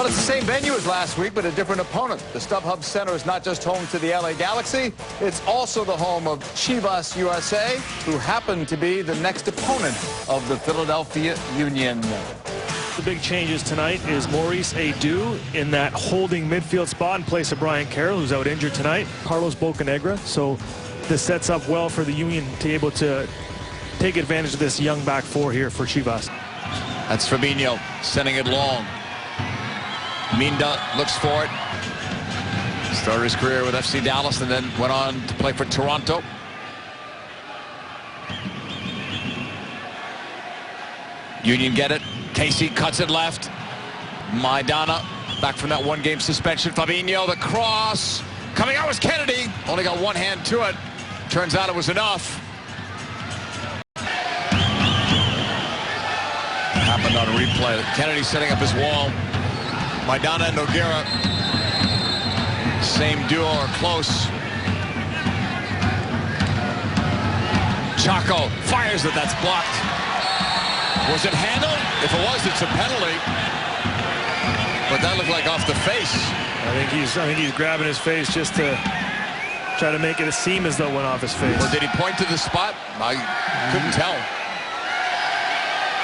Well, it's the same venue as last week, but a different opponent. The StubHub Center is not just home to the LA Galaxy, it's also the home of Chivas USA, who happen to be the next opponent of the Philadelphia Union. The big changes tonight is Maurice Edu in that holding midfield spot in place of Brian Carroll, who's out injured tonight. Carlos Bocanegra. So this sets up well for the Union to be able to take advantage of this young back four here for Chivas. That's Fabinho sending it long. Minda looks for it. Started his career with FC Dallas and then went on to play for Toronto. Union get it. Casey cuts it left. Maidana back from that one-game suspension. Fabinho, the cross. Coming out was Kennedy. Only got one hand to it. Turns out it was enough. Happened on a replay. Kennedy setting up his wall. Maidana and Nogueira, same duo or close. Chaco fires it, that's blocked. Was it handled? If it was, it's a penalty. But that looked like off the face. I think he's grabbing his face just to try to make it seem as though it went off his face. Well, did he point to the spot? I couldn't tell.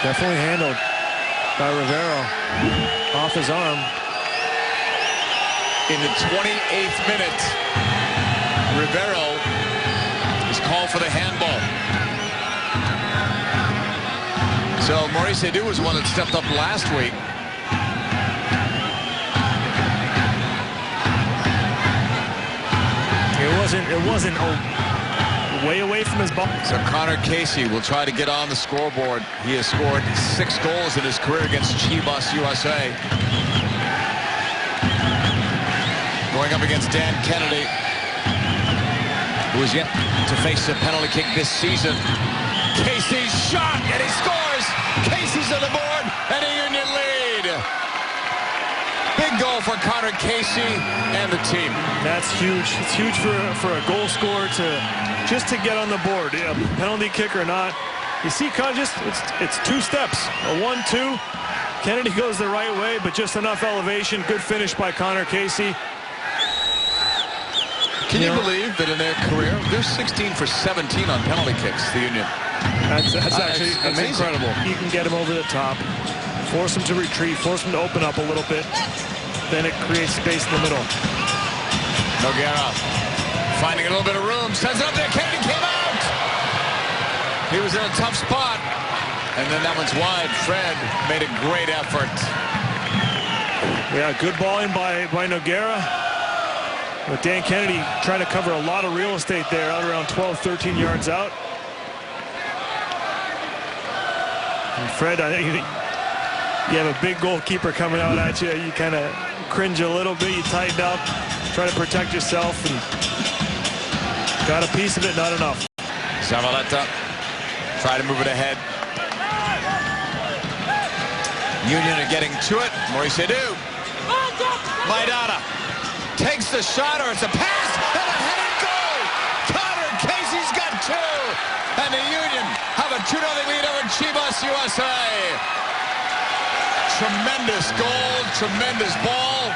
Definitely handled by Rivero off his arm. In the 28th minute, Rivero is called for the handball. So Maurice Edu was the one that stepped up last week. It wasn't way away from his ball. So Connor Casey will try to get on the scoreboard. He has scored 6 goals in his career against Chivas USA. Going up against Dan Kennedy, who is yet to face a penalty kick this season. Casey's shot, and he scores! Casey's on the board, and a Union lead. Big goal for Connor Casey and the team. That's huge. It's huge for a goal scorer just to get on the board. Yeah, penalty kick or not. You see, it's 2 steps. A 1-2. Kennedy goes the right way, but just enough elevation. Good finish by Connor Casey. Can you believe that in their career, they're 16 for 17 on penalty kicks, the Union? That's actually incredible. You can get him over the top, force him to retreat, force him to open up a little bit. Then it creates space in the middle. Nogueira finding a little bit of room, sends it up there. Kennedy came out. He was in a tough spot. And then that one's wide. Fred made a great effort. Yeah, good balling by Nogueira. But Dan Kennedy trying to cover a lot of real estate there, out around 12, 13 yards out. And Fred, I think you have a big goalkeeper coming out at you. You kind of cringe a little bit. You tighten up, try to protect yourself, and got a piece of it, not enough. Zavaleta try to move it ahead. Union are getting to it. Maurice Edu. Maidana takes the shot, or it's a pass, and a headed goal! Connor Casey's got 2! And the Union have a 2-0 lead over Chivas USA. Tremendous goal, tremendous ball.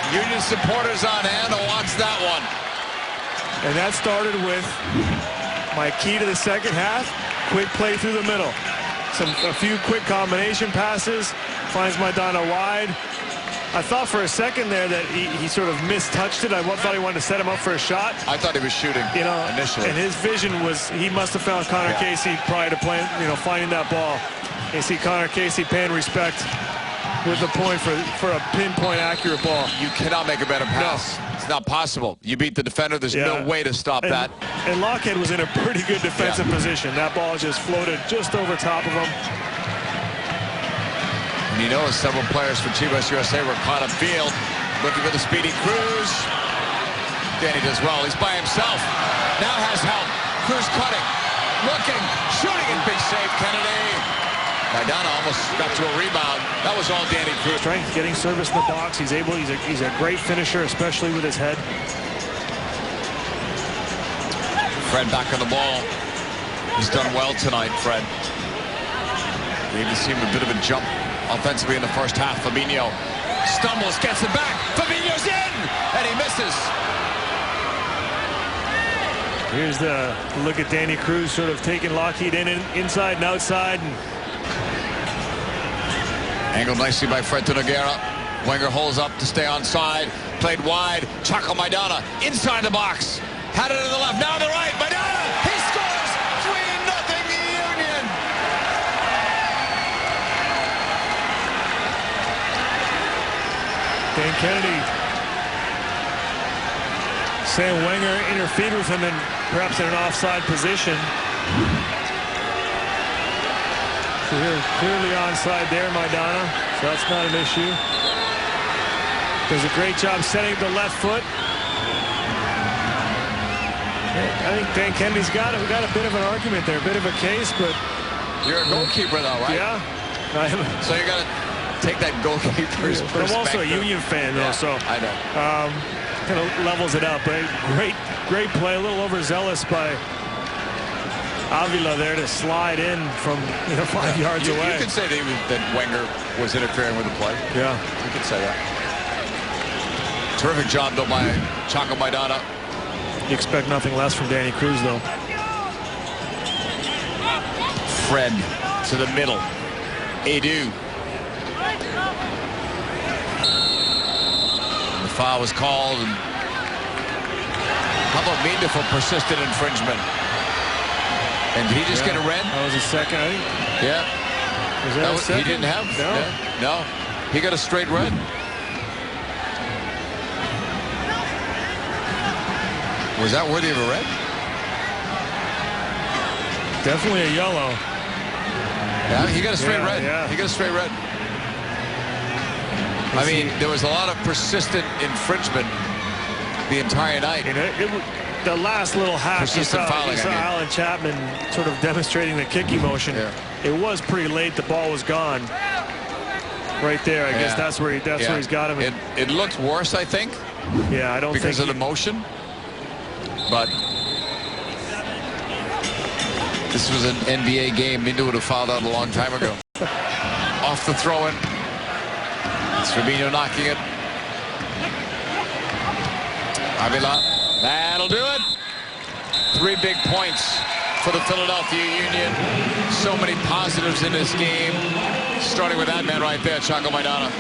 Union supporters on hand to watch that one. And that started with my key to the second half, quick play through the middle. A few quick combination passes, finds Maidana wide. I thought for a second there that he sort of mistouched it. I thought he wanted to set him up for a shot. I thought he was shooting, initially. And his vision was he must have found Connor Casey prior to playing, finding that ball. You see Connor Casey paying respect with the point for a pinpoint accurate ball. You cannot make a better pass. No. It's not possible. You beat the defender. There's no way to stop that. And Lockhead was in a pretty good defensive position. That ball just floated just over top of him. And you know, several players for Chivas USA were caught upfield, looking for the speedy Cruz. Danny does well. He's by himself. Now has help. Cruz cutting, looking, shooting, and big save, Kennedy. Maidana almost got to a rebound. That was all Danny Cruz. Strength, getting service in the box. He's a great finisher, especially with his head. Fred back on the ball. He's done well tonight, Fred. Gave the team a bit of a jump offensively in the first half. Fabinho stumbles, gets it back. Fabinho's in, and he misses. Here's the look at Danny Cruz sort of taking Lockheed inside and outside. And angled nicely by Fred Nogueira. Wenger holds up to stay onside. Played wide. Chaco Maidana inside the box. Had it to the left. Now to the right. Maidana. He scores. 3-0 Union. Dan Kennedy saying Wenger interfered with him and perhaps in an offside position. So here, clearly onside there, Maidana. So that's not an issue. Does a great job setting the left foot. I think Dan Kennedy's got it. We got a bit of an argument there, a bit of a case, but you're a goalkeeper though, right? Yeah. So you got to take that goalkeeper's but I'm also a Union fan though, so I know. Kind of levels it out. But great play, a little overzealous by Avila there to slide in from 5 yards away. You could say that Wenger was interfering with the play. Yeah, you could say that. Terrific job though by Chaco Maidana. You expect nothing less from Danny Cruz though. Fred to the middle. Edu. The foul was called. And how about Minda for persistent infringement? And did he just get a red? That was a second, I think. Yeah. Was that a second? He didn't have? No. Yeah. No. He got a straight red. Was that worthy of a red? Definitely a yellow. Yeah, he got a straight red. Yeah. He got a straight red. I mean, there was a lot of persistent infringement the entire night. The last little half, persistent fouling, you saw Alan Chapman sort of demonstrating the kicking motion. Yeah. It was pretty late. The ball was gone. Right there, I guess that's where he's got him. It looked worse, I think. Yeah, I don't think because of the motion. But this was an NBA game. Minda would have fouled out a long time ago. Off the throw-in. It's Fabinho knocking it. Avila. That'll do it. 3 big points for the Philadelphia Union. So many positives in this game. Starting with that man right there, Chaco Maidana.